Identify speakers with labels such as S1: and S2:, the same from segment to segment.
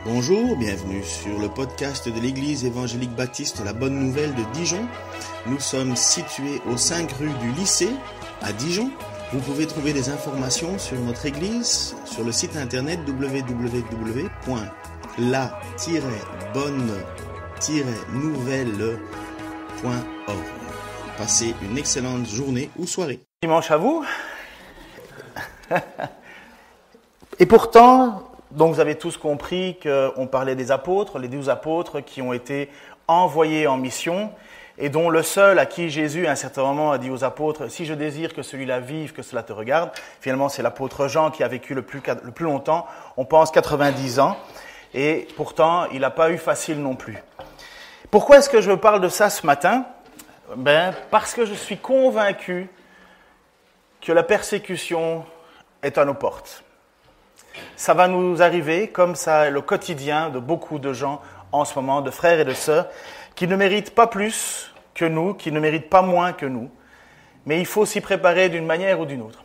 S1: Bonjour, bienvenue sur le podcast de l'Église évangélique baptiste La Bonne Nouvelle de Dijon. Nous sommes situés aux 5 rues du lycée à Dijon. Vous pouvez trouver des informations sur notre Église sur le site internet www.la-bonne-nouvelle.org. Passez une excellente journée ou soirée.
S2: Dimanche à vous. Et pourtant, donc vous avez tous compris qu'on parlait des apôtres, les 12 apôtres qui ont été envoyés en mission et dont le seul à qui Jésus à un certain moment a dit aux apôtres « Si je désire que celui-là vive, que cela te regarde », finalement c'est l'apôtre Jean qui a vécu le plus longtemps, on pense 90 ans, et pourtant il n'a pas eu facile non plus. Pourquoi est-ce que je parle de ça ce matin ? Parce que je suis convaincu que la persécution est à nos portes. Ça va nous arriver, comme ça est le quotidien de beaucoup de gens en ce moment, de frères et de sœurs, qui ne méritent pas plus que nous, qui ne méritent pas moins que nous. Mais il faut s'y préparer d'une manière ou d'une autre.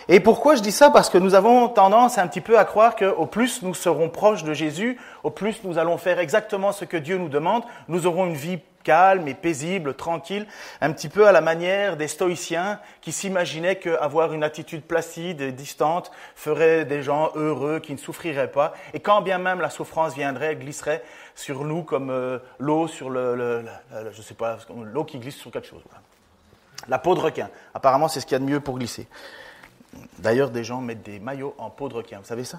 S2: Et pourquoi je dis ça ? Parce que nous avons tendance un petit peu à croire qu'au plus nous serons proches de Jésus, au plus nous allons faire exactement ce que Dieu nous demande, nous aurons une vie calme et paisible, tranquille, un petit peu à la manière des stoïciens qui s'imaginaient qu'avoir une attitude placide et distante ferait des gens heureux, qui ne souffriraient pas. Et quand bien même la souffrance viendrait, glisserait sur nous comme l'eau sur l'eau qui glisse sur quelque chose. Voilà. La peau de requin. Apparemment, c'est ce qu'il y a de mieux pour glisser. D'ailleurs, des gens mettent des maillots en peau de requin. Vous savez ça ?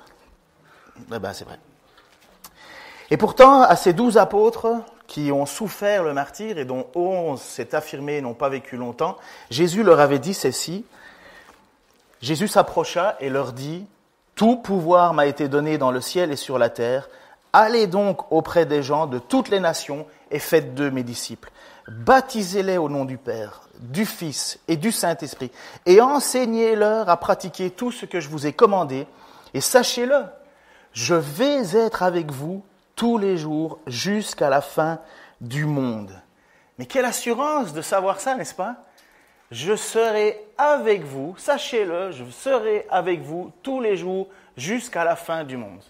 S2: C'est vrai. Et pourtant, à ces 12 apôtres qui ont souffert le martyre et dont 11 s'est affirmé n'ont pas vécu longtemps, Jésus leur avait dit ceci. Jésus s'approcha et leur dit « Tout pouvoir m'a été donné dans le ciel et sur la terre. Allez donc auprès des gens de toutes les nations et faites d'eux mes disciples. Baptisez-les au nom du Père, du Fils et du Saint-Esprit et enseignez-leur à pratiquer tout ce que je vous ai commandé. Et sachez-le, je vais être avec vous tous les jours jusqu'à la fin du monde. » Mais quelle assurance de savoir ça, n'est-ce pas ? Je serai avec vous, sachez-le, je serai avec vous tous les jours jusqu'à la fin du monde.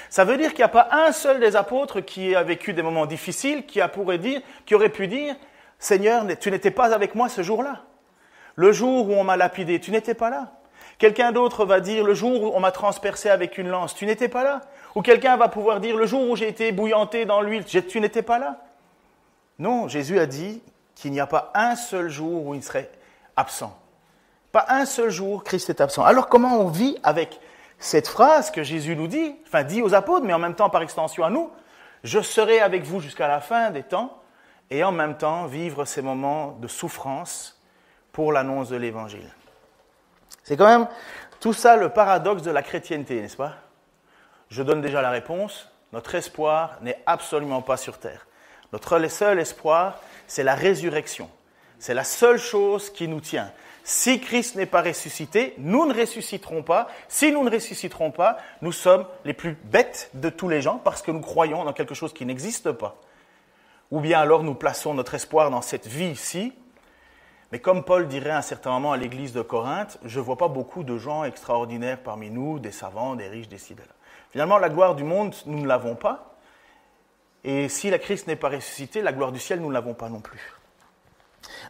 S2: Ça veut dire qu'il n'y a pas un seul des apôtres qui a vécu des moments difficiles, qui aurait pu dire « Seigneur, tu n'étais pas avec moi ce jour-là. Le jour où on m'a lapidé, tu n'étais pas là. » Quelqu'un d'autre va dire « Le jour où on m'a transpercé avec une lance, tu n'étais pas là. » Ou quelqu'un va pouvoir dire « Le jour où j'ai été bouillanté dans l'huile, tu n'étais pas là. » Non, Jésus a dit qu'il n'y a pas un seul jour où il serait absent. Pas un seul jour, Christ est absent. Alors comment on vit avec cette phrase que Jésus nous dit, dit aux apôtres, mais en même temps par extension à nous, « Je serai avec vous jusqu'à la fin des temps » et en même temps vivre ces moments de souffrance pour l'annonce de l'Évangile. C'est quand même tout ça le paradoxe de la chrétienté, n'est-ce pas ? Je donne déjà la réponse. Notre espoir n'est absolument pas sur terre. Notre seul espoir, c'est la résurrection. C'est la seule chose qui nous tient. Si Christ n'est pas ressuscité, nous ne ressusciterons pas. Si nous ne ressusciterons pas, nous sommes les plus bêtes de tous les gens parce que nous croyons dans quelque chose qui n'existe pas. Ou bien alors nous plaçons notre espoir dans cette vie-ci. Mais comme Paul dirait à un certain moment à l'église de Corinthe, je ne vois pas beaucoup de gens extraordinaires parmi nous, des savants, des riches, des ci, des là. Finalement, la gloire du monde, nous ne l'avons pas. Et si la Christ n'est pas ressuscité, la gloire du ciel, nous ne l'avons pas non plus.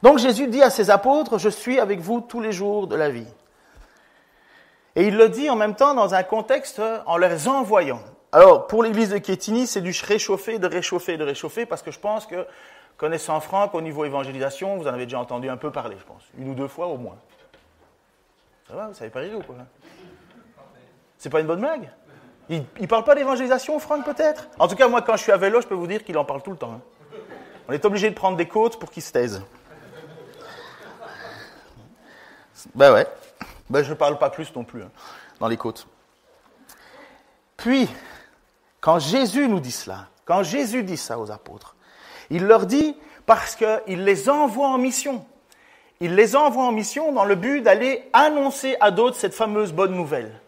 S2: Donc Jésus dit à ses apôtres, « Je suis avec vous tous les jours de la vie. » Et il le dit en même temps dans un contexte en les envoyant. Alors, pour l'église de Quétigny, c'est du réchauffer, de réchauffer, parce que je pense que, connaissant Franck, au niveau évangélisation, vous en avez déjà entendu un peu parler, je pense. 1 ou 2 fois au moins. Ça va, vous savez pas rire ou quoi ? C'est pas une bonne blague ? Il ne parle pas d'évangélisation, Franck, peut-être ? En tout cas, moi, quand je suis à vélo, je peux vous dire qu'il en parle tout le temps. On est obligé de prendre des côtes pour qu'il se taise. Ouais. Je ne parle pas plus non plus, dans les côtes. Puis, quand Jésus nous dit cela, quand Jésus dit ça aux apôtres, il leur dit parce qu'il les envoie en mission. Il les envoie en mission dans le but d'aller annoncer à d'autres cette fameuse bonne nouvelle.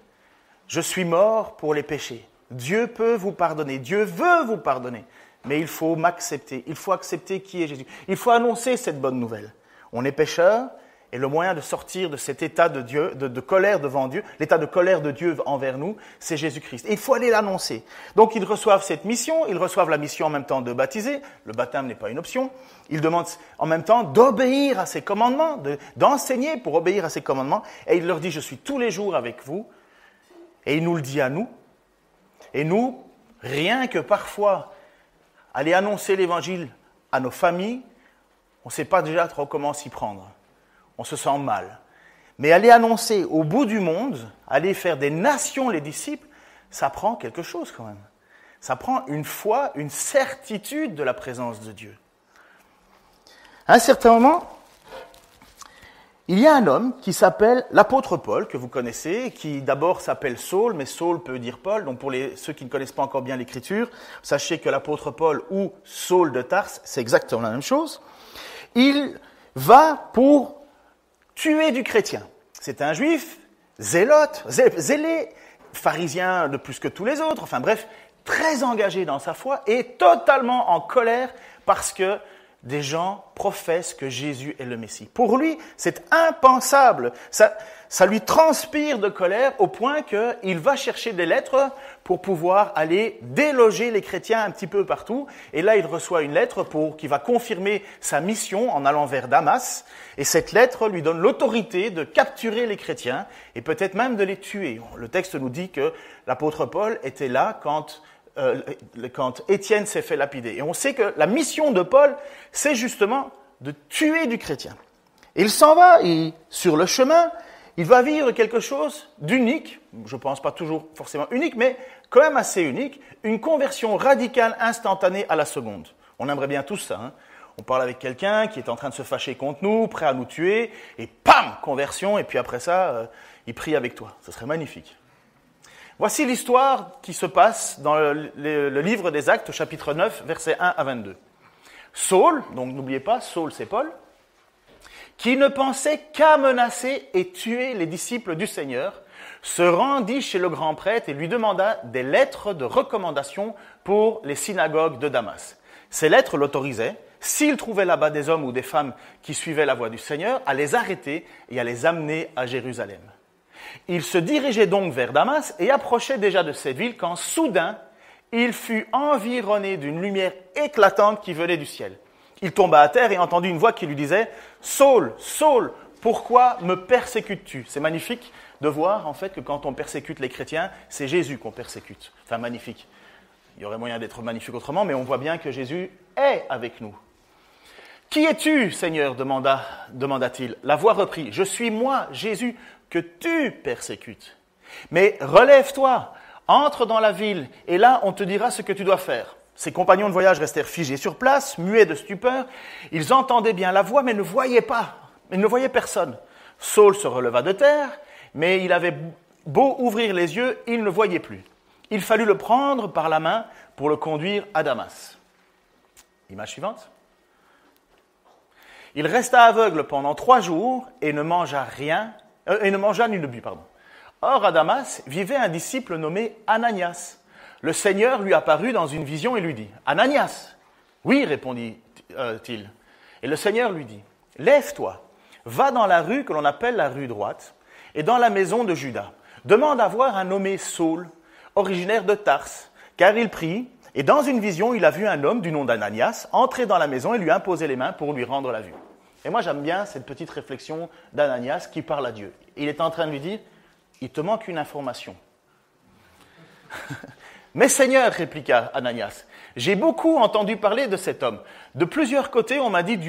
S2: Je suis mort pour les péchés. Dieu peut vous pardonner. Dieu veut vous pardonner. Mais il faut m'accepter. Il faut accepter qui est Jésus. Il faut annoncer cette bonne nouvelle. On est pécheurs Et le moyen de sortir de cet état de Dieu, de colère devant Dieu, l'état de colère de Dieu envers nous, c'est Jésus-Christ. Et il faut aller l'annoncer. Donc ils reçoivent cette mission, ils reçoivent la mission en même temps de baptiser. Le baptême n'est pas une option. Ils demandent en même temps d'obéir à ses commandements, d'enseigner pour obéir à ses commandements. Et il leur dit, je suis tous les jours avec vous. Et il nous le dit à nous. Et nous, rien que parfois, aller annoncer l'évangile à nos familles, on ne sait pas déjà trop comment s'y prendre. On se sent mal. Mais aller annoncer au bout du monde, aller faire des nations les disciples, ça prend quelque chose quand même. Ça prend une foi, une certitude de la présence de Dieu. À un certain moment, il y a un homme qui s'appelle l'apôtre Paul, que vous connaissez, qui d'abord s'appelle Saul, mais Saul peut dire Paul. Donc pour ceux qui ne connaissent pas encore bien l'Écriture, sachez que l'apôtre Paul ou Saul de Tarse, c'est exactement la même chose. Il va pour tuer du chrétien. C'est un juif, zélé, pharisien de plus que tous les autres, enfin bref, très engagé dans sa foi et totalement en colère parce que des gens professent que Jésus est le Messie. Pour lui, c'est impensable. Ça lui transpire de colère au point qu'il va chercher des lettres pour pouvoir aller déloger les chrétiens un petit peu partout. Et là, il reçoit une lettre qui va confirmer sa mission en allant vers Damas. Et cette lettre lui donne l'autorité de capturer les chrétiens et peut-être même de les tuer. Le texte nous dit que l'apôtre Paul était là quand Étienne s'est fait lapider. Et on sait que la mission de Paul, c'est justement de tuer du chrétien. Et il s'en va, et sur le chemin, il va vivre quelque chose d'unique, je ne pense pas toujours forcément unique, mais quand même assez unique, une conversion radicale instantanée à la seconde. On aimerait bien tous ça, hein. On parle avec quelqu'un qui est en train de se fâcher contre nous, prêt à nous tuer, et pam, conversion, et puis après ça, il prie avec toi. Ce serait magnifique. Voici l'histoire qui se passe dans le livre des Actes, chapitre 9, versets 1 à 22. Saul, donc n'oubliez pas, Saul c'est Paul, qui ne pensait qu'à menacer et tuer les disciples du Seigneur, se rendit chez le grand prêtre et lui demanda des lettres de recommandation pour les synagogues de Damas. Ces lettres l'autorisaient, s'il trouvait là-bas des hommes ou des femmes qui suivaient la voie du Seigneur, à les arrêter et à les amener à Jérusalem. Il se dirigeait donc vers Damas et approchait déjà de cette ville quand soudain, il fut environné d'une lumière éclatante qui venait du ciel. Il tomba à terre et entendit une voix qui lui disait « Saul, Saul, pourquoi me persécutes-tu » C'est magnifique de voir en fait que quand on persécute les chrétiens, c'est Jésus qu'on persécute. Enfin magnifique. Il y aurait moyen d'être magnifique autrement, mais on voit bien que Jésus est avec nous. « Qui es-tu, Seigneur » demanda-t-il. La voix reprit « Je suis moi, Jésus, que tu persécutes. Mais relève-toi, entre dans la ville, et là on te dira ce que tu dois faire. » Ses compagnons de voyage restèrent figés sur place, muets de stupeur. Ils entendaient bien la voix, mais ne voyaient pas. Ils ne voyaient personne. Saul se releva de terre, mais il avait beau ouvrir les yeux, il ne voyait plus. Il fallut le prendre par la main pour le conduire à Damas. Image suivante. Il resta aveugle pendant 3 jours et ne mangea ni ne but. Or, à Damas vivait un disciple nommé Ananias. Le Seigneur lui apparut dans une vision et lui dit « Ananias !»« Oui, répondit-il. Et le Seigneur lui dit « Lève-toi, va dans la rue que l'on appelle la rue droite, et dans la maison de Judas. Demande à voir un nommé Saul, originaire de Tarse, car il prie, et dans une vision, il a vu un homme du nom d'Ananias entrer dans la maison et lui imposer les mains pour lui rendre la vue. » Et moi, j'aime bien cette petite réflexion d'Ananias qui parle à Dieu. Il est en train de lui dire « Il te manque une information. » « Mais Seigneur, répliqua Ananias, j'ai beaucoup entendu parler de cet homme. De plusieurs côtés, on m'a dit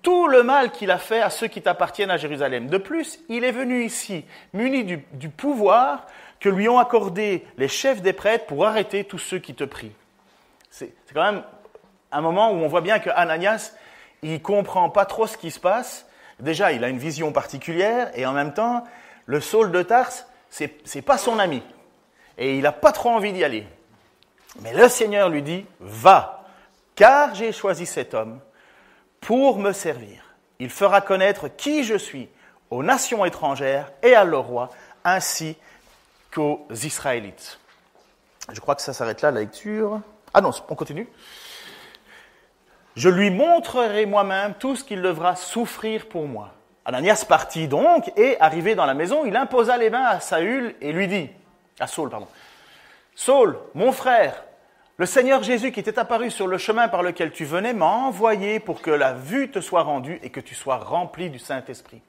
S2: tout le mal qu'il a fait à ceux qui t'appartiennent à Jérusalem. De plus, il est venu ici, muni du pouvoir que lui ont accordé les chefs des prêtres pour arrêter tous ceux qui te prient. » C'est quand même un moment où on voit bien que Ananias, il ne comprend pas trop ce qui se passe. Déjà, il a une vision particulière et en même temps, le Saul de Tarse, c'est pas son ami. Et il n'a pas trop envie d'y aller. Mais le Seigneur lui dit, va, car j'ai choisi cet homme pour me servir. Il fera connaître qui je suis aux nations étrangères et à leur roi, ainsi qu'aux Israélites. Je crois que ça s'arrête là, la lecture. Ah non, on continue. Je lui montrerai moi-même tout ce qu'il devra souffrir pour moi. Ananias partit donc, et arrivé dans la maison, il imposa les mains à Saül et lui dit, à Saul, pardon, « Saul, mon frère, le Seigneur Jésus qui t'est apparu sur le chemin par lequel tu venais m'a envoyé pour que la vue te soit rendue et que tu sois rempli du Saint-Esprit. »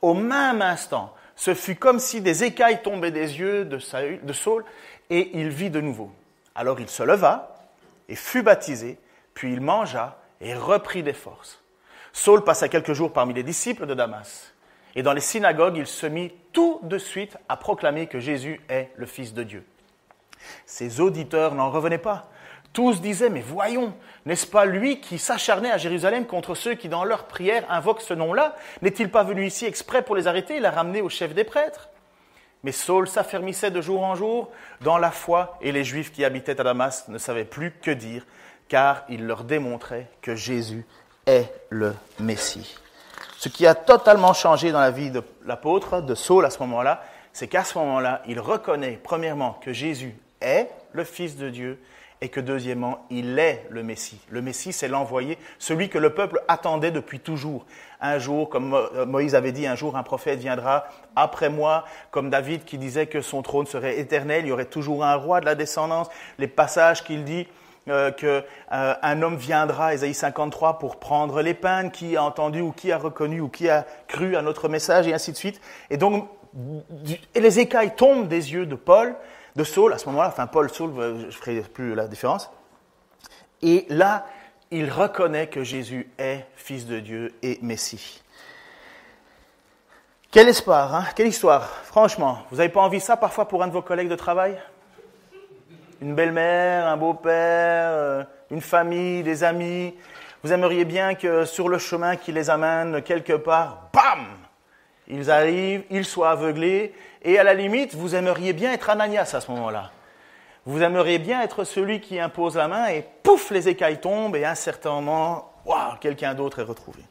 S2: Au même instant, ce fut comme si des écailles tombaient des yeux de Saul, et il vit de nouveau. Alors il se leva et fut baptisé, puis il mangea et reprit des forces. Saul passa quelques jours parmi les disciples de Damas. Et dans les synagogues, il se mit tout de suite à proclamer que Jésus est le Fils de Dieu. Ses auditeurs n'en revenaient pas. Tous disaient, mais voyons, n'est-ce pas lui qui s'acharnait à Jérusalem contre ceux qui dans leur prière invoquent ce nom-là? N'est-il pas venu ici exprès pour les arrêter et les ramener au chef des prêtres? Mais Saul s'affermissait de jour en jour dans la foi et les Juifs qui habitaient à Damas ne savaient plus que dire, car il leur démontrait que Jésus est le Messie. Ce qui a totalement changé dans la vie de l'apôtre, de Saul à ce moment-là, c'est qu'à ce moment-là, il reconnaît premièrement que Jésus est le Fils de Dieu et que deuxièmement, il est le Messie. Le Messie, c'est l'envoyé, celui que le peuple attendait depuis toujours. Un jour, comme Moïse avait dit, un jour un prophète viendra après moi, comme David qui disait que son trône serait éternel, il y aurait toujours un roi de la descendance. Les passages qu'il dit qu'un homme viendra, Ésaïe 53, pour prendre l'épingle, qui a entendu ou qui a reconnu ou qui a cru à notre message, et ainsi de suite. Et donc, et les écailles tombent des yeux de Paul, de Saul, à ce moment-là, enfin Paul, Saul, je ne ferai plus la différence. Et là, il reconnaît que Jésus est Fils de Dieu et Messie. Quel espoir, hein? Quelle histoire, franchement. Vous n'avez pas envie de ça parfois pour un de vos collègues de travail? Une belle-mère, un beau-père, une famille, des amis. Vous aimeriez bien que sur le chemin qui les amène quelque part, bam! Ils arrivent, ils soient aveuglés, et à la limite, vous aimeriez bien être Ananias à ce moment-là. Vous aimeriez bien être celui qui impose la main, et pouf, les écailles tombent, et à un certain moment, waouh, quelqu'un d'autre est retrouvé.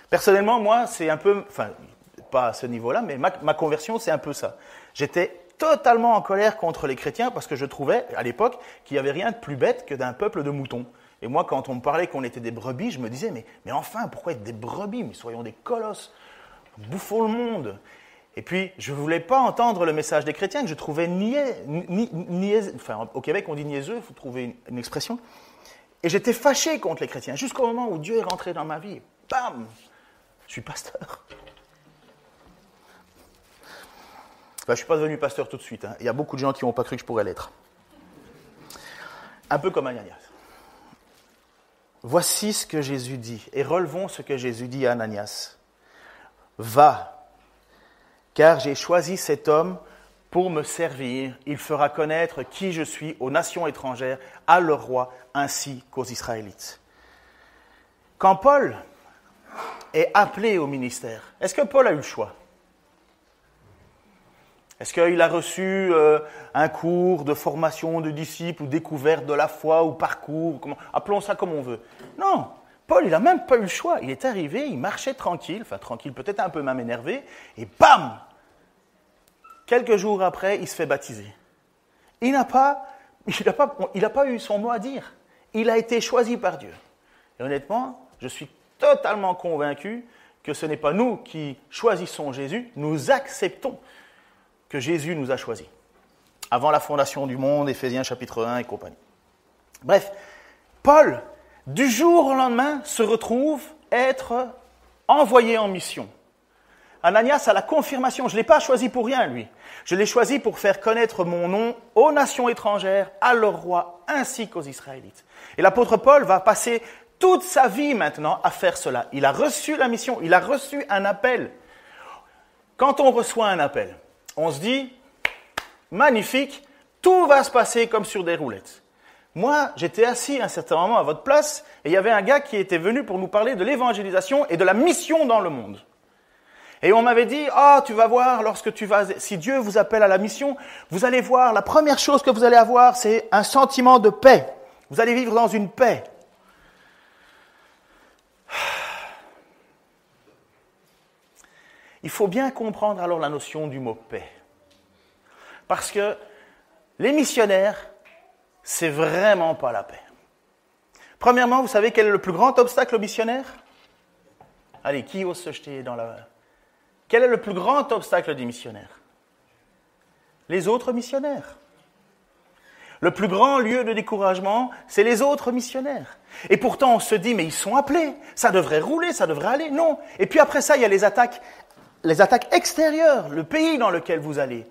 S2: Personnellement, moi, c'est un peu, enfin, pas à ce niveau-là, mais ma conversion, c'est un peu ça. J'étais totalement en colère contre les chrétiens, parce que je trouvais, à l'époque, qu'il n'y avait rien de plus bête que d'un peuple de moutons. Et moi, quand on me parlait qu'on était des brebis, je me disais, mais enfin, pourquoi être des brebis? Mais soyons des colosses. Bouffons le monde. Et puis, je ne voulais pas entendre le message des chrétiens que je trouvais enfin, au Québec, on dit niaiseux, il faut trouver une expression. Et j'étais fâché contre les chrétiens, jusqu'au moment où Dieu est rentré dans ma vie. Et bam, je suis pasteur. Enfin, je ne suis pas devenu pasteur tout de suite. Hein. Il y a beaucoup de gens qui n'ont pas cru que je pourrais l'être. Un peu comme Ananias. Voici ce que Jésus dit, et relevons ce que Jésus dit à Ananias. Va, car j'ai choisi cet homme pour me servir. Il fera connaître qui je suis aux nations étrangères, à leur roi, ainsi qu'aux Israélites. Quand Paul est appelé au ministère, est-ce que Paul a eu le choix? Est-ce qu'il a reçu un cours de formation de disciples ou découverte de la foi ou parcours, appelons ça comme on veut? Non. Paul, il n'a même pas eu le choix. Il est arrivé, il marchait tranquille, peut-être un peu même énervé, et bam! Quelques jours après, il se fait baptiser. Il n'a pas eu son mot à dire. Il a été choisi par Dieu. Et honnêtement, je suis totalement convaincu que ce n'est pas nous qui choisissons Jésus, nous acceptons que Jésus nous a choisis. Avant la fondation du monde, Éphésiens chapitre 1 et compagnie. Bref, Paul, du jour au lendemain, se retrouve être envoyé en mission. Ananias a la confirmation. Je ne l'ai pas choisi pour rien, lui. Je l'ai choisi pour faire connaître mon nom aux nations étrangères, à leur roi, ainsi qu'aux Israélites. Et l'apôtre Paul va passer toute sa vie maintenant à faire cela. Il a reçu la mission, il a reçu un appel. Quand on reçoit un appel, on se dit, magnifique, tout va se passer comme sur des roulettes. Moi, j'étais assis à un certain moment à votre place et il y avait un gars qui était venu pour nous parler de l'évangélisation et de la mission dans le monde. Et on m'avait dit, tu vas voir, si Dieu vous appelle à la mission, vous allez voir, la première chose que vous allez avoir, c'est un sentiment de paix. Vous allez vivre dans une paix. Il faut bien comprendre alors la notion du mot paix. Parce que les missionnaires, c'est vraiment pas la paix. Premièrement, vous savez quel est le plus grand obstacle aux missionnaires? Allez, qui ose se jeter dans la... Quel est le plus grand obstacle des missionnaires? Les autres missionnaires. Le plus grand lieu de découragement, c'est les autres missionnaires. Et pourtant, on se dit, mais ils sont appelés, ça devrait rouler, ça devrait aller. Non. Et puis après ça, il y a les attaques extérieures, le pays dans lequel vous allez,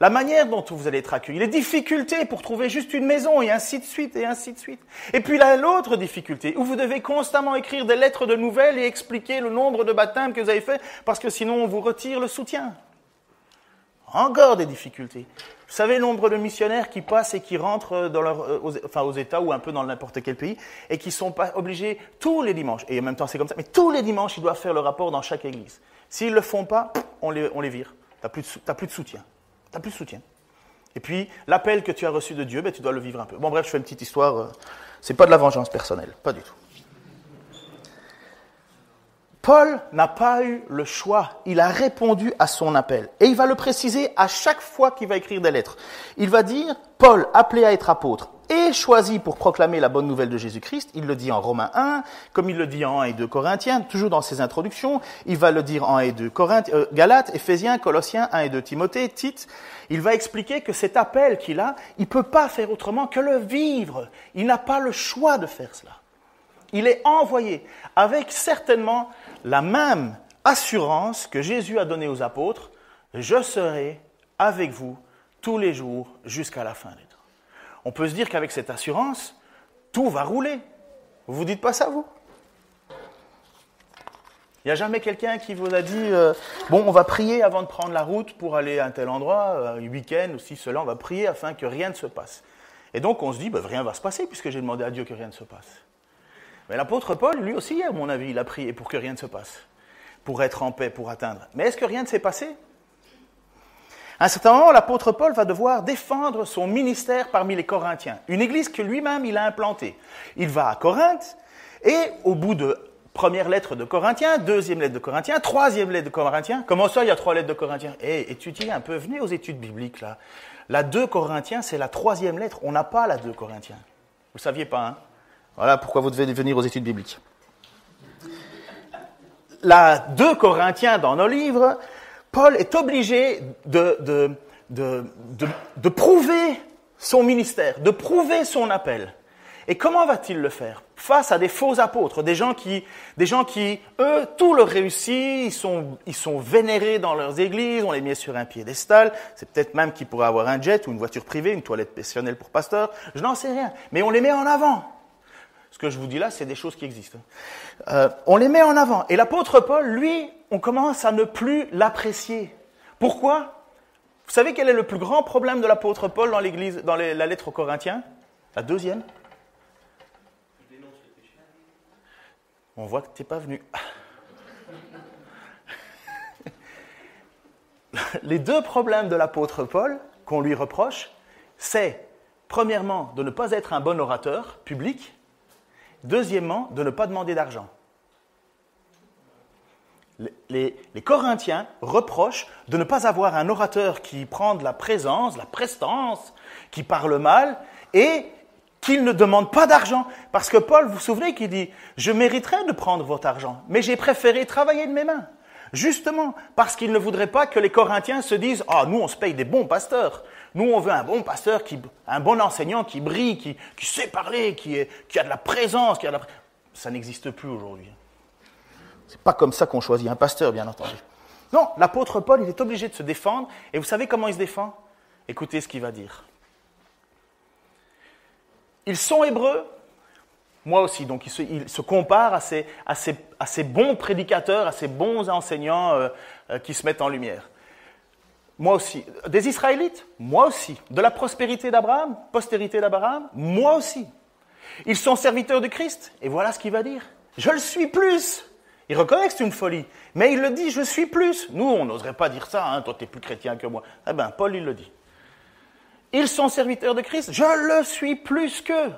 S2: la manière dont vous allez être accueillis, les difficultés pour trouver juste une maison, et ainsi de suite, et ainsi de suite. Et puis là, l'autre difficulté, où vous devez constamment écrire des lettres de nouvelles et expliquer le nombre de baptêmes que vous avez fait, parce que sinon on vous retire le soutien. Encore des difficultés. Vous savez le nombre de missionnaires qui passent et qui rentrent dans aux États ou un peu dans n'importe quel pays et qui sont pas obligés tous les dimanches, et en même temps c'est comme ça, mais tous les dimanches ils doivent faire le rapport dans chaque église. S'ils ne le font pas, on les vire. T'as plus de soutien. T'as plus de soutien. Et puis l'appel que tu as reçu de Dieu, tu dois le vivre un peu. Bon bref, je fais une petite histoire, c'est pas de la vengeance personnelle, pas du tout. Paul n'a pas eu le choix, il a répondu à son appel. Et il va le préciser à chaque fois qu'il va écrire des lettres. Il va dire, Paul, appelé à être apôtre et choisi pour proclamer la bonne nouvelle de Jésus-Christ, il le dit en Romains 1, comme il le dit en 1 et 2 Corinthiens, toujours dans ses introductions, il va le dire en 1 et 2 Galates, Éphésiens, Colossiens, 1 et 2 Timothée, Tite. Il va expliquer que cet appel qu'il a, il ne peut pas faire autrement que le vivre. Il n'a pas le choix de faire cela. Il est envoyé avec certainement la même assurance que Jésus a donnée aux apôtres, je serai avec vous tous les jours jusqu'à la fin des temps. On peut se dire qu'avec cette assurance, tout va rouler. Vous dites pas ça, vous? Il n'y a jamais quelqu'un qui vous a dit bon, on va prier avant de prendre la route pour aller à un tel endroit, un week-end, ou si cela, on va prier afin que rien ne se passe. Et donc on se dit, rien ne va se passer puisque j'ai demandé à Dieu que rien ne se passe. Mais l'apôtre Paul, lui aussi, à mon avis, il a prié pour que rien ne se passe, pour être en paix, pour atteindre. Mais est-ce que rien ne s'est passé? À un certain moment, l'apôtre Paul va devoir défendre son ministère parmi les Corinthiens, une église que lui-même il a implantée. Il va à Corinthe, et au bout de première lettre de Corinthiens, deuxième lettre de Corinthiens, troisième lettre de Corinthiens, comment ça, il y a 3 lettres de Corinthiens? Étudiez un peu, venez aux études bibliques, là. La 2 Corinthiens, c'est la 3e lettre, on n'a pas la 2 Corinthiens. Vous ne saviez pas, hein? Voilà pourquoi vous devez venir aux études bibliques. La 2 Corinthiens dans nos livres, Paul est obligé de prouver son ministère, de prouver son appel. Et comment va-t-il le faire? Face à des faux apôtres, des gens qui, eux, tout leur réussit, ils sont vénérés dans leurs églises, on les met sur un piédestal, c'est peut-être même qu'ils pourraient avoir un jet ou une voiture privée, une toilette personnelle pour pasteur, je n'en sais rien, mais on les met en avant. Ce que je vous dis là, c'est des choses qui existent. On les met en avant. Et l'apôtre Paul, lui, on commence à ne plus l'apprécier. Pourquoi? Vous savez quel est le plus grand problème de l'apôtre Paul dans l'église, dans la lettre aux Corinthiens? La 2e. On voit que tu n'es pas venu. Les 2 problèmes de l'apôtre Paul qu'on lui reproche, c'est, premièrement, de ne pas être un bon orateur public. Deuxièmement, de ne pas demander d'argent. Les Corinthiens reprochent de ne pas avoir un orateur qui prend de la présence, la prestance, qui parle mal et qu'il ne demande pas d'argent. Parce que Paul, vous vous souvenez qu'il dit « Je mériterais de prendre votre argent, mais j'ai préféré travailler de mes mains. » Justement, parce qu'il ne voudrait pas que les Corinthiens se disent « Ah, nous, on se paye des bons pasteurs. Nous, on veut un bon pasteur, un bon enseignant qui brille, qui sait parler, qui a de la présence. Ça n'existe plus aujourd'hui. C'est pas comme ça qu'on choisit un pasteur, bien entendu. Non, l'apôtre Paul, il est obligé de se défendre. Et vous savez comment il se défend? Écoutez ce qu'il va dire. Ils sont hébreux, moi aussi. Donc il se compare à ces bons prédicateurs, à ces bons enseignants qui se mettent en lumière. Moi aussi. Des Israélites? Moi aussi. De la prospérité d'Abraham? Postérité d'Abraham? Moi aussi. Ils sont serviteurs de Christ. Et voilà ce qu'il va dire. Je le suis plus. Il reconnaît que c'est une folie. Mais il le dit, je suis plus. Nous, on n'oserait pas dire ça. Hein, toi, tu es plus chrétien que moi. Eh bien, Paul, il le dit. Ils sont serviteurs de Christ. Je le suis plus qu'eux.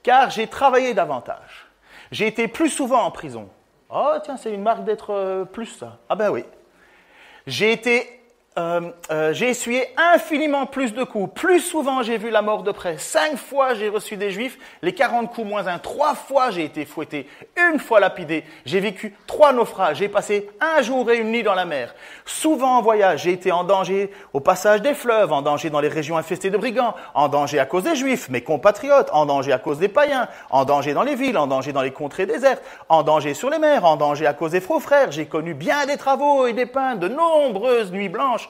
S2: Car j'ai travaillé davantage. J'ai été plus souvent en prison. Oh, tiens, c'est une marque d'être plus, ça. Ah ben oui. J'ai été j'ai essuyé infiniment plus de coups. Plus souvent, j'ai vu la mort de près. 5 fois, j'ai reçu des Juifs. Les 40 coups moins 1. 3 fois, j'ai été fouetté. 1 fois lapidé. J'ai vécu 3 naufrages. J'ai passé 1 jour et 1 nuit dans la mer. Souvent en voyage, j'ai été en danger au passage des fleuves, en danger dans les régions infestées de brigands, en danger à cause des Juifs, mes compatriotes, en danger à cause des païens, en danger dans les villes, en danger dans les contrées désertes, en danger sur les mers, en danger à cause des faux frères. J'ai connu bien des travaux et des peines, de nombreuses nuits blanches,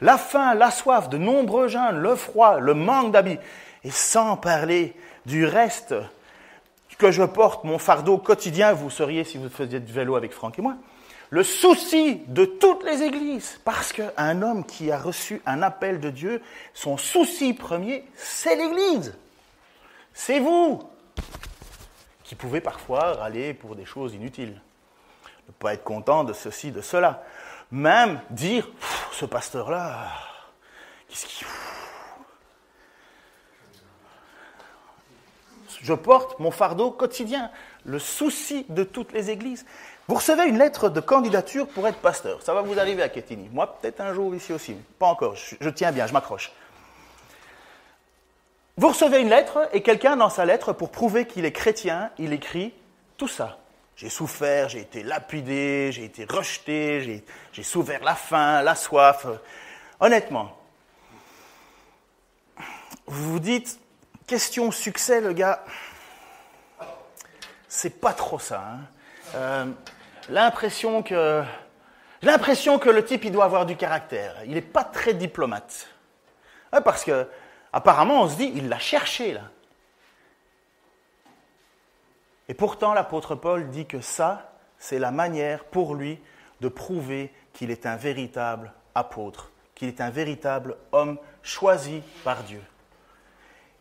S2: la faim, la soif, de nombreux jeûnes, le froid, le manque d'habits, et sans parler du reste que je porte, mon fardeau quotidien, vous seriez si vous faisiez du vélo avec Franck et moi, le souci de toutes les églises, parce qu'un homme qui a reçu un appel de Dieu, son souci premier, c'est l'église. C'est vous qui pouvez parfois râler pour des choses inutiles, ne pas être content de ceci, de cela. Même dire, ce pasteur-là, qu'est-ce qu'il... Je porte mon fardeau quotidien, le souci de toutes les églises. Vous recevez une lettre de candidature pour être pasteur. Ça va vous arriver à Quetigny. Moi, peut-être un jour ici aussi. Pas encore, je tiens bien, je m'accroche. Vous recevez une lettre et quelqu'un dans sa lettre, pour prouver qu'il est chrétien, il écrit tout ça. J'ai souffert, j'ai été lapidé, j'ai été rejeté, j'ai souffert la faim, la soif. Honnêtement, vous vous dites, question succès, le gars, c'est pas trop ça. J'ai l'impression que le type, il doit avoir du caractère. Il n'est pas très diplomate. Ouais, parce que, apparemment, on se dit, il l'a cherché, là. Et pourtant, l'apôtre Paul dit que ça, c'est la manière pour lui de prouver qu'il est un véritable apôtre, qu'il est un véritable homme choisi par Dieu.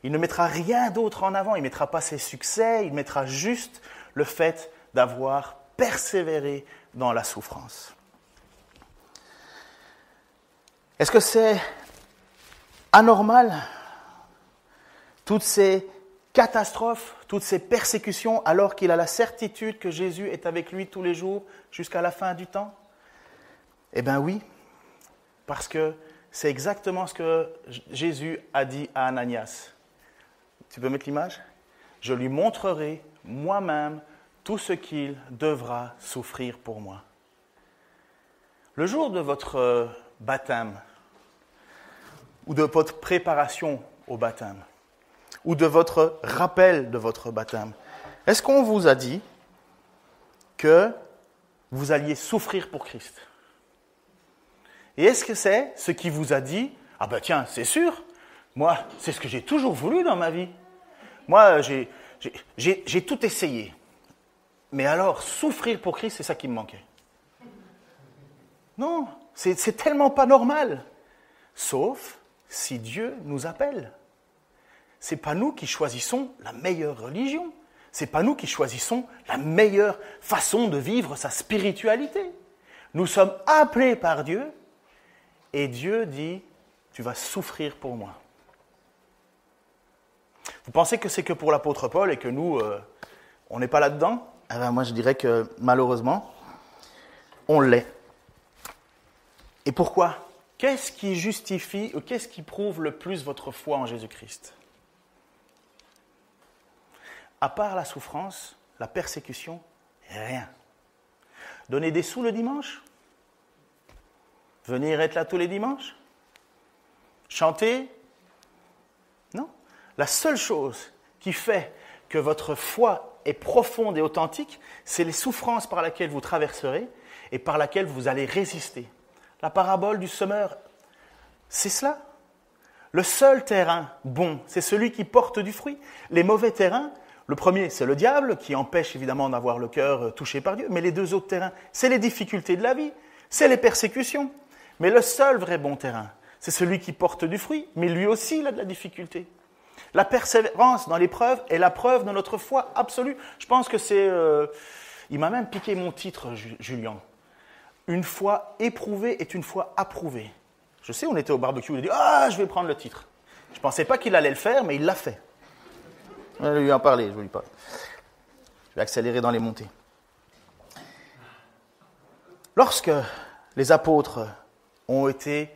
S2: Il ne mettra rien d'autre en avant, il ne mettra pas ses succès, il mettra juste le fait d'avoir persévéré dans la souffrance. Est-ce que c'est anormal, toutes ces catastrophes, toutes ces persécutions, alors qu'il a la certitude que Jésus est avec lui tous les jours jusqu'à la fin du temps? Eh bien oui, parce que c'est exactement ce que Jésus a dit à Ananias. Tu peux mettre l'image? Je lui montrerai moi-même tout ce qu'il devra souffrir pour moi. Le jour de votre baptême, ou de votre préparation au baptême, ou de votre rappel de votre baptême, est-ce qu'on vous a dit que vous alliez souffrir pour Christ? Et est-ce que c'est ce qui vous a dit, ah ben tiens, c'est sûr, moi, c'est ce que j'ai toujours voulu dans ma vie. Moi, j'ai tout essayé. Mais alors, souffrir pour Christ, c'est ça qui me manquait. Non, c'est tellement pas normal. Sauf si Dieu nous appelle. C'est pas nous qui choisissons la meilleure religion. C'est pas nous qui choisissons la meilleure façon de vivre sa spiritualité. Nous sommes appelés par Dieu et Dieu dit, tu vas souffrir pour moi. Vous pensez que c'est que pour l'apôtre Paul et que nous, on n'est pas là-dedans? Eh bien, moi, je dirais que malheureusement, on l'est. Et pourquoi? Qu'est-ce qui justifie ou qu'est-ce qui prouve le plus votre foi en Jésus-Christ? À part la souffrance, la persécution, rien. Donner des sous le dimanche? Venir être là tous les dimanches? Chanter? Non. La seule chose qui fait que votre foi est profonde et authentique, c'est les souffrances par lesquelles vous traverserez et par lesquelles vous allez résister. La parabole du semeur, c'est cela. Le seul terrain bon, c'est celui qui porte du fruit. Les mauvais terrains, le premier, c'est le diable, qui empêche évidemment d'avoir le cœur touché par Dieu. Mais les deux autres terrains, c'est les difficultés de la vie, c'est les persécutions. Mais le seul vrai bon terrain, c'est celui qui porte du fruit, mais lui aussi, il a de la difficulté. La persévérance dans l'épreuve est la preuve de notre foi absolue. Je pense que c'est... il m'a même piqué mon titre, Julien. Une foi éprouvée est une foi approuvée. Je sais, on était au barbecue, il a dit « Ah, je vais prendre le titre ». Je ne pensais pas qu'il allait le faire, mais il l'a fait. Je vais lui en parler, je vais lui parler. Je vais accélérer dans les montées. Lorsque les apôtres ont été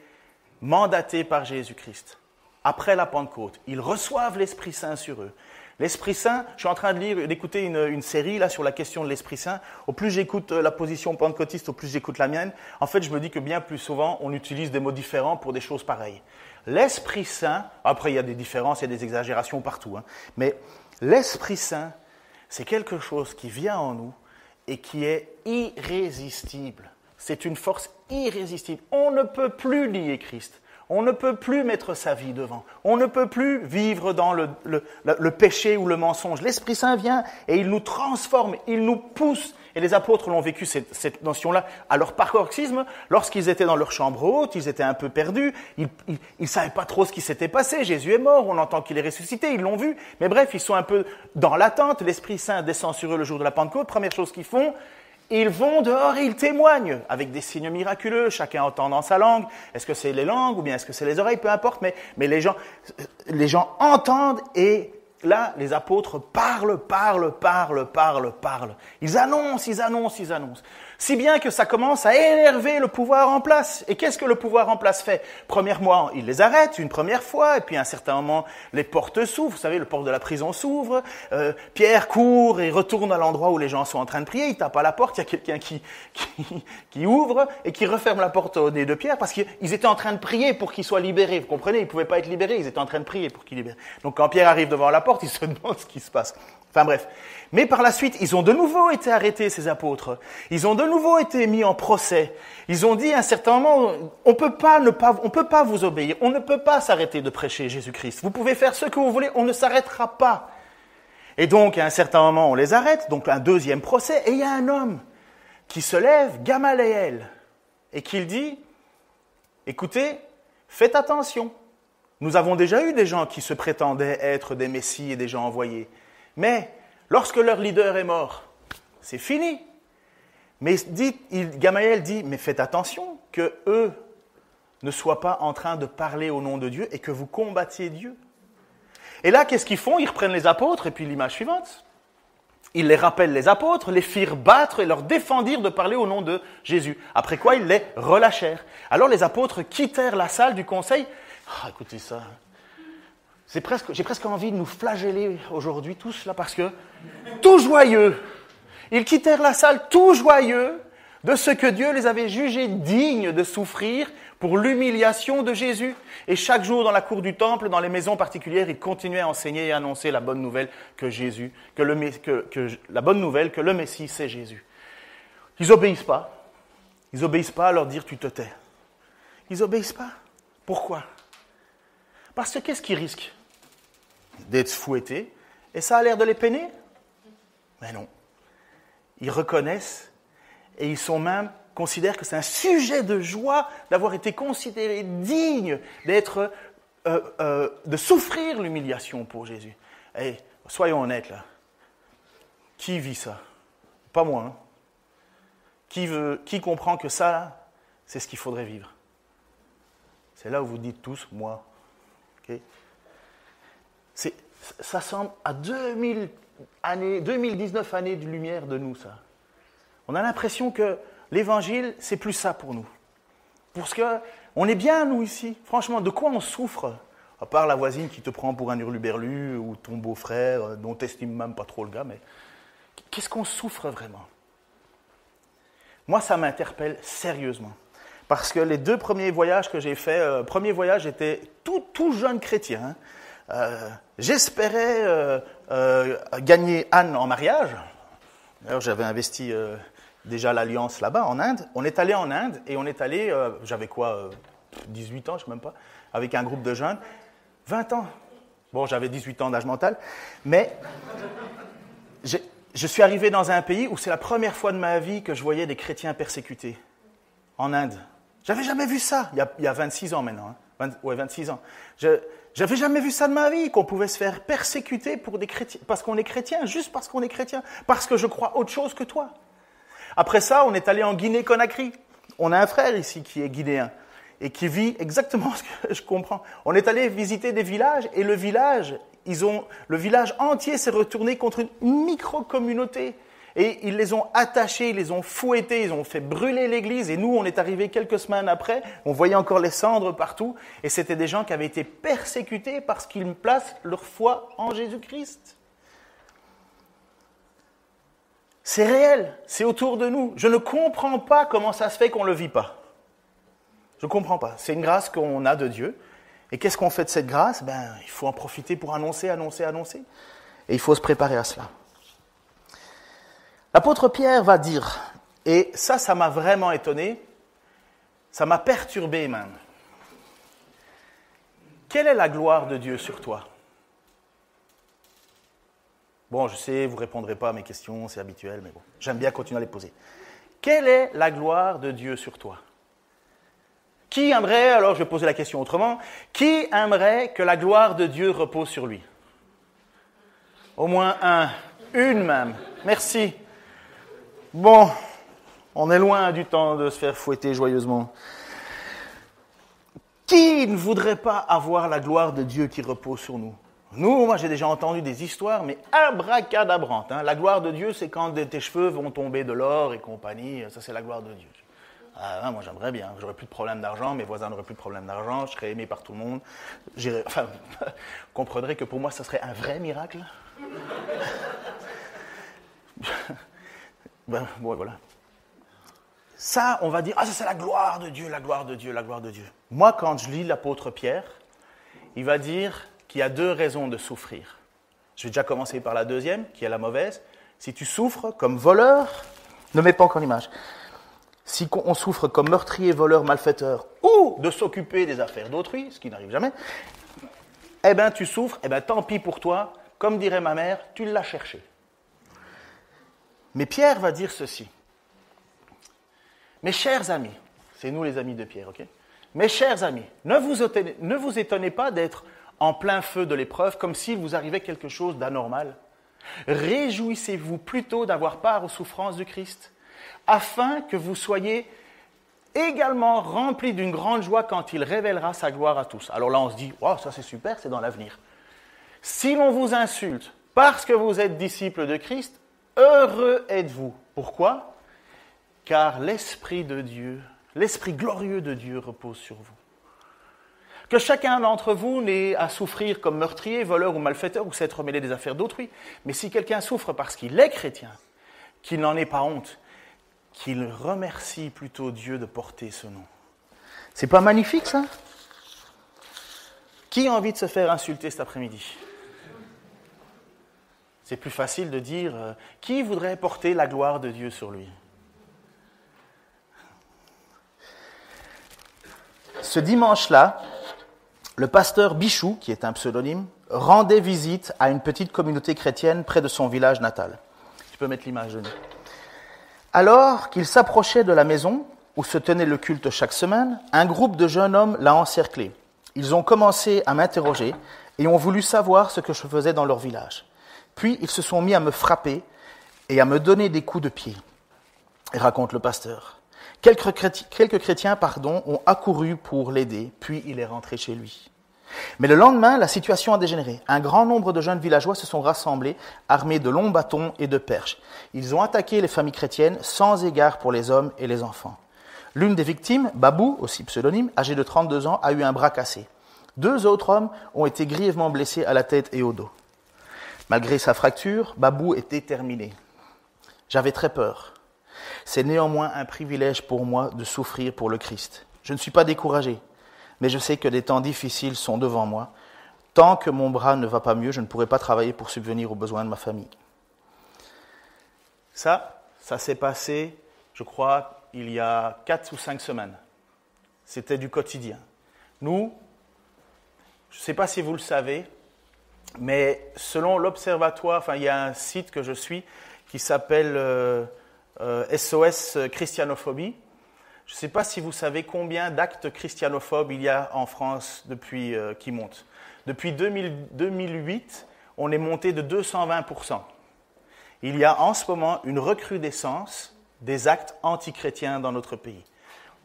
S2: mandatés par Jésus-Christ. Après la Pentecôte, ils reçoivent l'Esprit Saint sur eux. L'Esprit Saint, je suis en train d'écouter une série là sur la question de l'Esprit Saint. Au plus j'écoute la position pentecôtiste, au plus j'écoute la mienne. En fait, je me dis que bien plus souvent, on utilise des mots différents pour des choses pareilles. L'Esprit Saint, après il y a des différences, il y a des exagérations partout, mais l'Esprit Saint, c'est quelque chose qui vient en nous et qui est irrésistible. C'est une force irrésistible. On ne peut plus nier Christ. On ne peut plus mettre sa vie devant. On ne peut plus vivre dans le péché ou le mensonge. L'Esprit Saint vient et il nous transforme, il nous pousse. Et les apôtres l'ont vécu cette notion-là à leur paroxysme. Lorsqu'ils étaient dans leur chambre haute, ils étaient un peu perdus. Ils ne savaient pas trop ce qui s'était passé. Jésus est mort, on entend qu'il est ressuscité, ils l'ont vu. Mais bref, ils sont un peu dans l'attente. L'Esprit Saint descend sur eux le jour de la Pentecôte. Première chose qu'ils font, ils vont dehors et ils témoignent avec des signes miraculeux, chacun entend dans sa langue. Est-ce que c'est les langues ou bien est-ce que c'est les oreilles? Peu importe, mais les gens entendent et là, les apôtres parlent. Ils annoncent. Si bien que ça commence à énerver le pouvoir en place. Et qu'est-ce que le pouvoir en place fait? Premièrement, il les arrête une première fois, et puis à un certain moment, les portes s'ouvrent. Vous savez, le porte de la prison s'ouvre. Pierre court et retourne à l'endroit où les gens sont en train de prier. Il tape à la porte, il y a quelqu'un qui ouvre et qui referme la porte au nez de Pierre parce qu'ils étaient en train de prier pour qu'il soit libéré. Vous comprenez? Ils ne pouvaient pas être libérés, ils étaient en train de prier pour qu'il libère. Donc quand Pierre arrive devant la porte, il se demande ce qui se passe. Enfin bref. Mais par la suite, ils ont de nouveau été arrêtés, ces apôtres. Ils ont de nouveau été mis en procès. Ils ont dit à un certain moment, on peut pas vous obéir. On ne peut pas s'arrêter de prêcher Jésus-Christ. Vous pouvez faire ce que vous voulez, on ne s'arrêtera pas. Et donc, à un certain moment, on les arrête. Donc, un deuxième procès. Et il y a un homme qui se lève, Gamaliel, et qui dit, écoutez, faites attention. Nous avons déjà eu des gens qui se prétendaient être des messies et des gens envoyés. Mais lorsque leur leader est mort, c'est fini. Mais Gamaliel dit, mais faites attention que eux ne soient pas en train de parler au nom de Dieu et que vous combattiez Dieu. Et là, qu'est-ce qu'ils font? Ils reprennent les apôtres et puis l'image suivante. Ils les rappellent les apôtres, les firent battre et leur défendirent de parler au nom de Jésus. Après quoi, ils les relâchèrent. Alors les apôtres quittèrent la salle du conseil. Écoutez ça. J'ai presque envie de nous flageller aujourd'hui tous là parce que tout joyeux. Ils quittèrent la salle tout joyeux de ce que Dieu les avait jugés dignes de souffrir pour l'humiliation de Jésus. Et chaque jour dans la cour du temple, dans les maisons particulières, ils continuaient à enseigner et à annoncer la bonne nouvelle que la bonne nouvelle que le Messie c'est Jésus. Ils obéissent pas. Ils obéissent pas à leur dire tu te tais. Ils obéissent pas. Pourquoi? Parce que qu'est-ce qu'ils risquent? D'être fouettés. Et ça a l'air de les peiner? Mais non. Ils reconnaissent et ils considèrent que c'est un sujet de joie d'avoir été considérés dignes de souffrir l'humiliation pour Jésus. Et soyons honnêtes là. Qui vit ça? Pas moi. Qui comprend que ça, là, c'est ce qu'il faudrait vivre? C'est là où vous dites tous, moi. Okay? Ça semble à 2019 années de lumière de nous, ça. On a l'impression que l'évangile, c'est plus ça pour nous. Parce qu'on est bien, nous, ici. Franchement, de quoi on souffre? À part la voisine qui te prend pour un hurluberlu ou ton beau-frère, dont tu n'estimes même pas trop le gars, mais qu'est-ce qu'on souffre vraiment? Moi, ça m'interpelle sérieusement. Parce que les 2 premiers voyages que j'ai faits, premier voyage, j'étais tout jeune chrétien. J'espérais gagner Anne en mariage. D'ailleurs, j'avais investi déjà l'alliance là-bas, en Inde. On est allé en Inde et on est allé, j'avais 18 ans, je ne sais même pas, avec un groupe de jeunes. 20 ans. Bon, j'avais 18 ans d'âge mental. Mais je suis arrivé dans un pays où c'est la première fois de ma vie que je voyais des chrétiens persécutés. En Inde. J'avais jamais vu ça, il y a 26 ans maintenant. 26 ans. J'avais jamais vu ça de ma vie, qu'on pouvait se faire persécuter pour des chrétiens, parce qu'on est chrétien, juste parce qu'on est chrétien, parce que je crois autre chose que toi. Après ça, on est allé en Guinée-Conakry. On a un frère ici qui est guinéen et qui vit exactement ce que je comprends. On est allé visiter des villages et le village entier s'est retourné contre une micro-communauté. Et ils les ont attachés, ils les ont fouettés, ils ont fait brûler l'église. Et nous, on est arrivés quelques semaines après, on voyait encore les cendres partout. Et c'était des gens qui avaient été persécutés parce qu'ils placent leur foi en Jésus-Christ. C'est réel, c'est autour de nous. Je ne comprends pas comment ça se fait qu'on ne le vit pas. Je ne comprends pas. C'est une grâce qu'on a de Dieu. Et qu'est-ce qu'on fait de cette grâce ? Il faut en profiter pour annoncer. Et il faut se préparer à cela. L'apôtre Pierre va dire, et ça m'a vraiment étonné, ça m'a perturbé même. Quelle est la gloire de Dieu sur toi ? Bon, je sais, vous ne répondrez pas à mes questions, c'est habituel, mais bon, j'aime bien continuer à les poser. Quelle est la gloire de Dieu sur toi ? Qui aimerait, alors je vais poser la question autrement, qui aimerait que la gloire de Dieu repose sur lui ? Au moins une même. Merci. Bon, on est loin du temps de se faire fouetter joyeusement. Qui ne voudrait pas avoir la gloire de Dieu qui repose sur nous ? Moi j'ai déjà entendu des histoires, mais abracadabrantes. La gloire de Dieu, c'est quand tes cheveux vont tomber de l'or et compagnie. Ça, c'est la gloire de Dieu. Moi j'aimerais bien, j'aurais plus de problème d'argent, mes voisins n'auraient plus de problème d'argent, je serais aimé par tout le monde. Vous comprendrez que pour moi, ça serait un vrai miracle. Voilà. Ça, on va dire, ça c'est la gloire de Dieu, la gloire de Dieu, la gloire de Dieu. Moi, quand je lis l'apôtre Pierre, il va dire qu'il y a 2 raisons de souffrir. Je vais déjà commencer par la deuxième, qui est la mauvaise. Si tu souffres comme voleur, ne mets pas encore l'image. Si on souffre comme meurtrier, voleur, malfaiteur, ou de s'occuper des affaires d'autrui, ce qui n'arrive jamais, tu souffres, tant pis pour toi, comme dirait ma mère, tu l'as cherché. Mais Pierre va dire ceci. Mes chers amis, c'est nous les amis de Pierre, ok ? Mes chers amis, ne vous étonnez pas d'être en plein feu de l'épreuve, comme s'il vous arrivait quelque chose d'anormal. Réjouissez-vous plutôt d'avoir part aux souffrances du Christ, afin que vous soyez également remplis d'une grande joie quand il révélera sa gloire à tous. Alors là, on se dit, ça c'est super, c'est dans l'avenir. Si l'on vous insulte parce que vous êtes disciples de Christ, heureux êtes-vous. Pourquoi ? Car l'Esprit de Dieu, l'Esprit glorieux de Dieu repose sur vous. Que chacun d'entre vous n'ait à souffrir comme meurtrier, voleur ou malfaiteur ou s'être mêlé des affaires d'autrui. Mais si quelqu'un souffre parce qu'il est chrétien, qu'il n'en ait pas honte, qu'il remercie plutôt Dieu de porter ce nom. C'est pas magnifique, ça ? Qui a envie de se faire insulter cet après-midi ? C'est plus facile de dire qui voudrait porter la gloire de Dieu sur lui. Ce dimanche-là, le pasteur Bichou, qui est un pseudonyme, rendait visite à une petite communauté chrétienne près de son village natal. Tu peux mettre l'image de nous. Alors qu'il s'approchait de la maison où se tenait le culte chaque semaine, un groupe de jeunes hommes l'a encerclé. Ils ont commencé à m'interroger et ont voulu savoir ce que je faisais dans leur village. Puis ils se sont mis à me frapper et à me donner des coups de pied, raconte le pasteur. Quelques chrétiens, ont accouru pour l'aider, puis il est rentré chez lui. Mais le lendemain, la situation a dégénéré. Un grand nombre de jeunes villageois se sont rassemblés, armés de longs bâtons et de perches. Ils ont attaqué les familles chrétiennes sans égard pour les hommes et les enfants. L'une des victimes, Babou, aussi pseudonyme, âgé de 32 ans, a eu un bras cassé. 2 autres hommes ont été grièvement blessés à la tête et au dos. Malgré sa fracture, Babou est déterminé. J'avais très peur. C'est néanmoins un privilège pour moi de souffrir pour le Christ. Je ne suis pas découragé, mais je sais que des temps difficiles sont devant moi. Tant que mon bras ne va pas mieux, je ne pourrai pas travailler pour subvenir aux besoins de ma famille. Ça s'est passé, je crois, il y a 4 ou 5 semaines. C'était du quotidien. Nous, je ne sais pas si vous le savez, mais selon l'Observatoire, il y a un site que je suis qui s'appelle SOS Christianophobie. Je ne sais pas si vous savez combien d'actes christianophobes il y a en France depuis qui montent. Depuis 2008, on est monté de 220%. Il y a en ce moment une recrudescence des actes antichrétiens dans notre pays.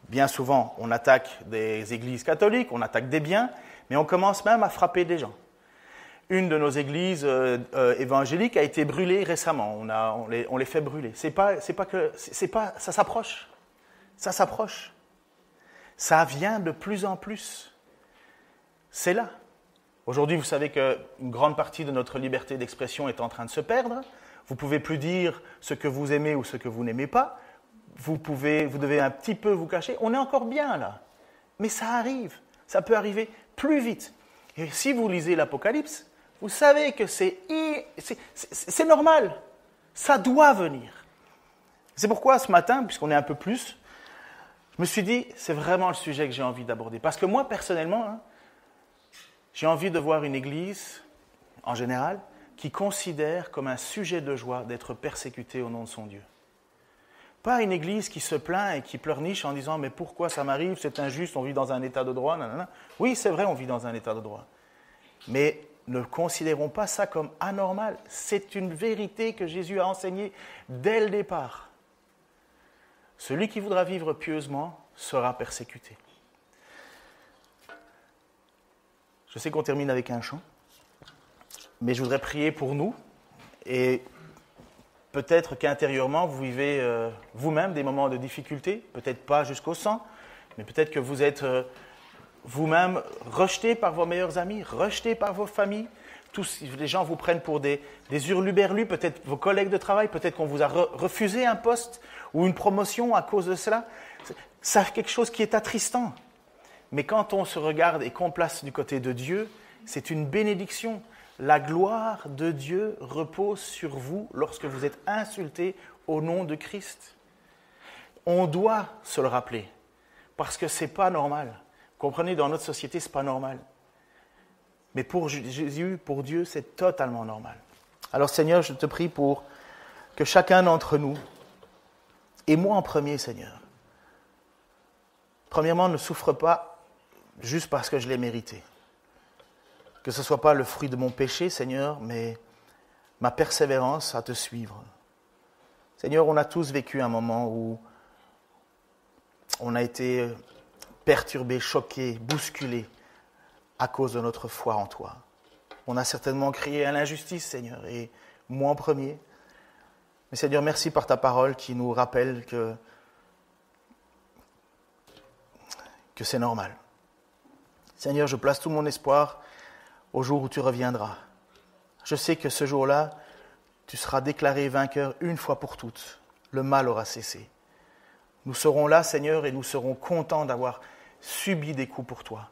S2: Bien souvent, on attaque des églises catholiques, on attaque des biens, mais on commence même à frapper des gens. Une de nos églises évangéliques a été brûlée récemment. On les fait brûler. Ça s'approche. Ça s'approche. Ça vient de plus en plus. C'est là. Aujourd'hui, vous savez qu'une grande partie de notre liberté d'expression est en train de se perdre. Vous ne pouvez plus dire ce que vous aimez ou ce que vous n'aimez pas. Vous devez un petit peu vous cacher. On est encore bien là. Mais ça arrive. Ça peut arriver plus vite. Et si vous lisez l'Apocalypse, vous savez que c'est normal. Ça doit venir. C'est pourquoi ce matin, puisqu'on est un peu plus, je me suis dit, c'est vraiment le sujet que j'ai envie d'aborder. Parce que moi, personnellement, j'ai envie de voir une église, en général, qui considère comme un sujet de joie d'être persécutée au nom de son Dieu. Pas une église qui se plaint et qui pleurniche en disant « mais pourquoi ça m'arrive, c'est injuste, on vit dans un état de droit, nanana. » Oui, c'est vrai, on vit dans un état de droit. Mais ne considérons pas ça comme anormal. C'est une vérité que Jésus a enseignée dès le départ. Celui qui voudra vivre pieusement sera persécuté. Je sais qu'on termine avec un chant, mais je voudrais prier pour nous. Et peut-être qu'intérieurement, vous vivez vous-même des moments de difficulté, peut-être pas jusqu'au sang, mais peut-être que vous êtes vous-même rejeté par vos meilleurs amis, rejeté par vos familles. Tous les gens vous prennent pour des hurluberlus, peut-être vos collègues de travail, peut-être qu'on vous a refusé un poste ou une promotion à cause de cela. C'est quelque chose qui est attristant. Mais quand on se regarde et qu'on place du côté de Dieu, c'est une bénédiction. La gloire de Dieu repose sur vous lorsque vous êtes insultés au nom de Christ. On doit se le rappeler, parce que ce n'est pas normal. Comprenez, dans notre société, ce n'est pas normal. Mais pour Jésus, pour Dieu, c'est totalement normal. Alors Seigneur, je te prie pour que chacun d'entre nous, et moi en premier, Seigneur, premièrement, ne souffre pas juste parce que je l'ai mérité. Que ce ne soit pas le fruit de mon péché, Seigneur, mais ma persévérance à te suivre. Seigneur, on a tous vécu un moment où on a été perturbé, choqué, bousculé à cause de notre foi en toi. On a certainement crié à l'injustice, Seigneur, et moi en premier. Mais Seigneur, merci par ta parole qui nous rappelle que c'est normal. Seigneur, je place tout mon espoir au jour où tu reviendras. Je sais que ce jour-là, tu seras déclaré vainqueur une fois pour toutes. Le mal aura cessé. Nous serons là, Seigneur, et nous serons contents d'avoir subi des coups pour toi.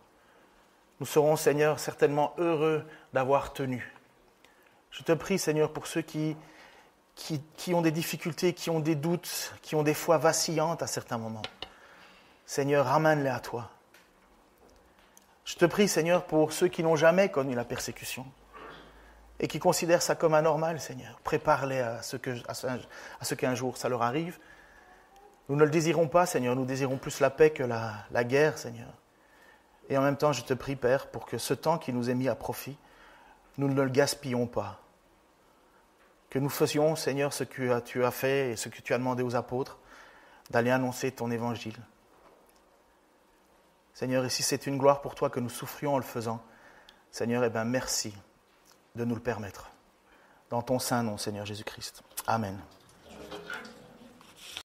S2: Nous serons, Seigneur, certainement heureux d'avoir tenu. Je te prie, Seigneur, pour ceux qui ont des difficultés, qui ont des doutes, qui ont des foi vacillantes à certains moments. Seigneur, ramène-les à toi. Je te prie, Seigneur, pour ceux qui n'ont jamais connu la persécution et qui considèrent ça comme anormal, Seigneur. Prépare-les à ce qu'un jour ça leur arrive. Nous ne le désirons pas, Seigneur, nous désirons plus la paix que la guerre, Seigneur. Et en même temps, je te prie, Père, pour que ce temps qui nous est mis à profit, nous ne le gaspillons pas. Que nous faisions, Seigneur, ce que tu as fait et ce que tu as demandé aux apôtres, d'aller annoncer ton évangile. Seigneur, et si c'est une gloire pour toi que nous souffrions en le faisant, Seigneur, eh bien merci de nous le permettre. Dans ton saint nom, Seigneur Jésus-Christ. Amen.